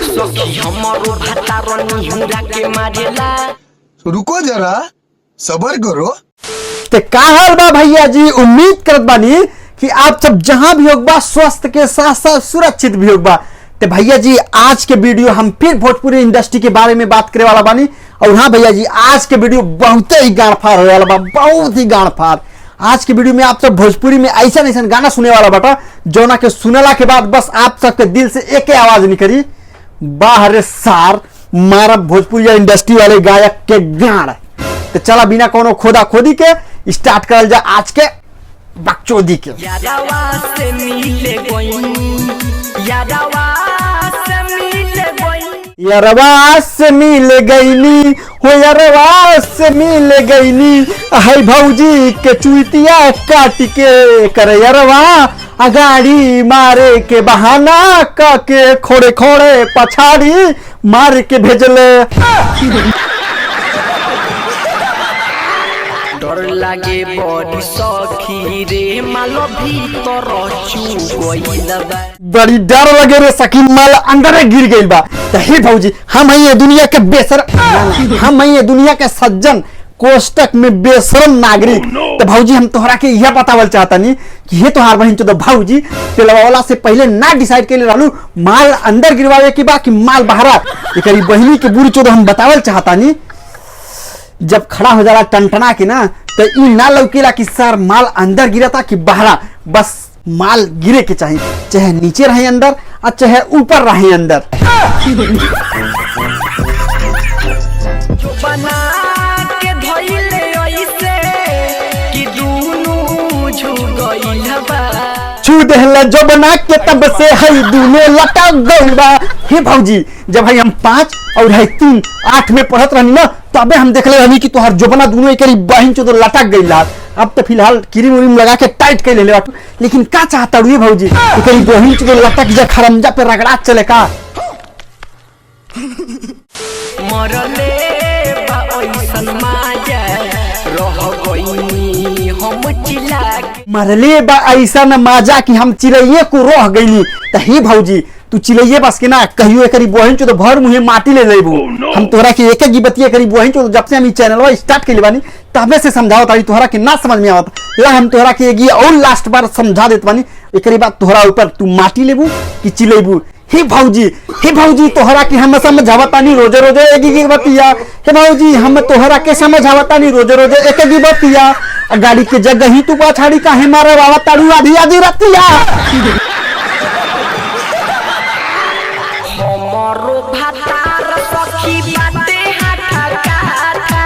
सखी हमारो भतार निहुरा के मारेला। रुको जरा सबर करो। ते का हाल बा भैया जी, उम्मीद करत बानी कि आप सब जहां भी होगा स्वस्थ के साथ साथ सुरक्षित भी होगा। तो भैया जी आज के वीडियो हम फिर भोजपुरी इंडस्ट्री के बारे में बात करे वाला बानी। और हाँ भैया जी आज के वीडियो बहुत ही गाड़ फाड़ होने वाला बा, बहुत ही गाड़ फाड़। आज के वीडियो में आप सब भोजपुरी में ऐसा ऐसा गाना सुने वाला बाटा जौना के सुनला के बाद बस आप सबके दिल से एक आवाज निकली, बाहर सार मारा भोजपुरी इंडस्ट्री वाले गायक के गाड़। तो चला बिना कोनो खोदा खोदी के स्टार्ट करल जा आज के बकचोदी के। यादवा से मिले गई, यादवा से मिले गई, यारवा से मिल गईली हो, यारवा से मिल गईली। हाय भौजी के चुतिया काट के कर यारवा अगाड़ी मारे के बहाना का के खोड़े खोड़े पछाड़ी मार के भेजले। डर लागे बड़ी सखी रे मालो भीतर चू गइल बा। बड़ी डर लगे रे सखी माल अंदर गिर गई बा। तो हे भौजी हम ये दुनिया के हम ये दुनिया के सज्जन कोष्टक में बेशरम नागरिक। तो भौजी हम तोहरा के यह बतावल चाहता नहीं कि ये तोहार बहन तो भौजी पेलवाला से पहले ना डिसाइड कर ले रहलू माल अंदर गिरवावे के बा कि माल बहरा। एकरी बहनी के बुरी चोद हम बतावल चाहता नहीं। जब खड़ा हो जाला टनटना के ना तो ई ना लौकेला कि सर माल अंदर गिरा था कि बहरा, बस माल गिरे के चाहिए, चाहे नीचे रहे अंदर और चाहे ऊपर रहे अंदर। जो बना के धइले ऐसे कि दूनु झु गइल बा। छू देहला जो बना के तब से हई दूने लटक गइल बा। हे भौजी जब हई हम 5 और हई 3 8 में पढ़त रहनी ना तबे हम देखले रहनी कि तोहार जोबना दूनो एकरी बहिन चो तो लटक गइल। अब तो फिलहाल क्रीम उरीम लगा के टाइट कर ले बाटू, लेकिन का चाहता रे भौजी एकरी बहिन चो तो लटक जा खरमजा पे रगड़ा चले का। मरले बा ओइसन माजा रह गइनी हम चिल्ला के। मरले बा ऐसा न माजा कि हम चिड़ैये को रोह गईली। तो हे भौजी तू चिड़ैये बस के ना कहियो एकरी बहन चो तो भर मुहे माटी ले लेबू। हम तोहरा के एक ही बतिया करी बहन चो जब से हम चैनल स्टार्ट कर बानी तबे से समझाओ तारी तोहरा के ना समझ में आवत। ला हम तोहरा के एक और लास्ट बार समझा देत बानी, एकरी बाद तोहरा ऊपर तू माटी लेबू कि चिलेबू। हे भौजी तोहरा के हम समझावतानी रोजे रोजे एक ही बतिया। हे भौजी हम तोहरा के समझावतानी रोजे रोजे एक ही बतिया। गाड़ी के जगह ही तू पाछाड़ी काहे मारे बाबा तारू आधी आधी रतिया। हमरो भतार सखी बाटे हाथा काथा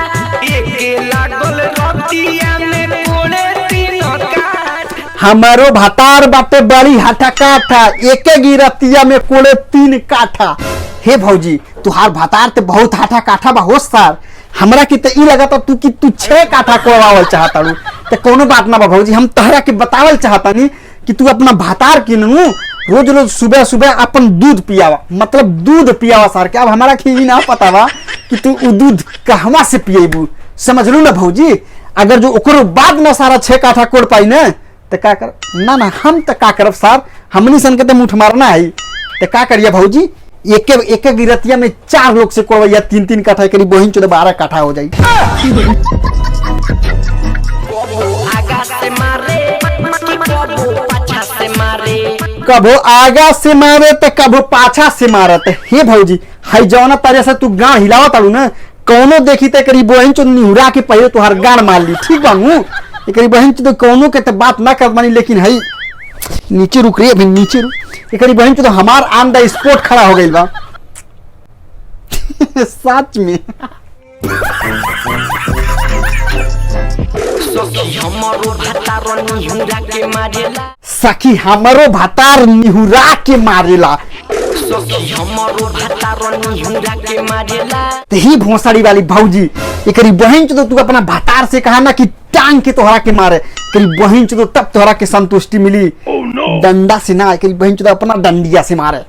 एके लागल रतिया में कोड़े तीन काठ। हमारो भातार बाटे बड़ी हाथा काठा एके गिरतिया में कोड़े 3 काठा। हे भौजी तुहार भातार ते बहुत हाथा काठा बा होश सार। हमरा के त ई लगता तू कि तू 6 काठा कोड़ावल चाहता रू। ते कोनो बात ना बा भौजी हम तहरा के बतावल चाहता नहीं कि तू अपना भातार किनू रोज रोज सुबह सुबह अपन दूध पियावा, मतलब दूध पियावा सार के। अब हमारा के ही ना पता बा कि तू उ दूध कहवा से पिएबू, समझ लू ना भौजी। अगर जो ओकरो बाद ना सारा 6 काठा कोड़ पाई ना तो का कर ना हम तो का करब सार, हमनी सन के तो मुठ मारना है। तो का करिए भौजी एक गिरतिया में 4 लोग से कोड़वैया 3-3 काठा करी बहिन चो 12 काठा हो जाई। आगा से मारे कि कबो पाछा से मारे, कबो आगा से मारे तो कबो पाछा से मारत। हे भौजी हई जौना तरह से तू गाड़ हिलावत आलू ना कौनो देखी ते करी बहिन चो निहुरा के पहले तोहार गाड़ मार ली, ठीक बा नु। एकरी बहिन चो तो कौनो के तो बात ना कर मानी, लेकिन हई नीचे रुक रही अभी नीचे रुक। एकरी बहिन चो तो हमार ऑन द स्पॉट खड़ा हो गइल बा। सच में सखी हमारो भतार निहुरा के मारेला। सखी हमारो भातार निहुरा के मारेला। सखी हमारो भतार निहुरा के मारेला। तो ही भोसड़ी वाली भौजी एकरी बहन चो तो तू अपना भातार से कहा ना कि टांग के तोहरा के मारे, एकरी बहन चो तो तब तोहरा के संतुष्टि मिली। डंडा से ना, एकरी बहन चो तो अपना डंडिया से मारे।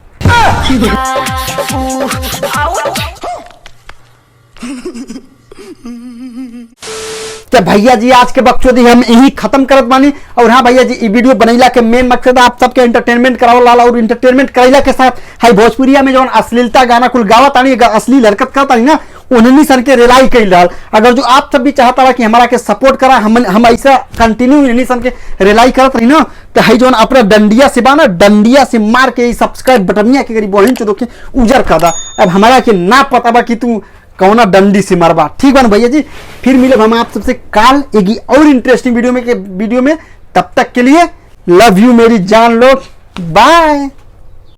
तो भैया जी आज के बकचोदी हम यही खत्म करत बानी। और हाँ भैया जी, वीडियो बनैला के मेन मकसद आप सबके एंटरटेनमेंट करावल लाला, और एंटरटेनमेंट करैला के साथ हाई भोजपुरिया में जौन अश्लीलता गाना कुल गावत आनी, असली हरकत करत आनी ना, उन्हीं सन के रिलाई कैल रहा। अगर जो आप सब भी चाहता कि हमारा के सपोर्ट करा, हम ऐसा कंटिन्यू इन्हीं सन के रिलाई करत रही ना, तो है जो अपना डंडिया से बा ना, डंडिया से मार के सब्सक्राइब बटनिया के करीब बहन चो के उजर कर दा। अब हमारा के ना पता बा कि तू कौना डंडी से मरबा। ठीक बा ना भैया जी, फिर मिले हम आप सबसे काल एक और इंटरेस्टिंग वीडियो में। तब तक के लिए लव यू मेरी जान लोग, बाय।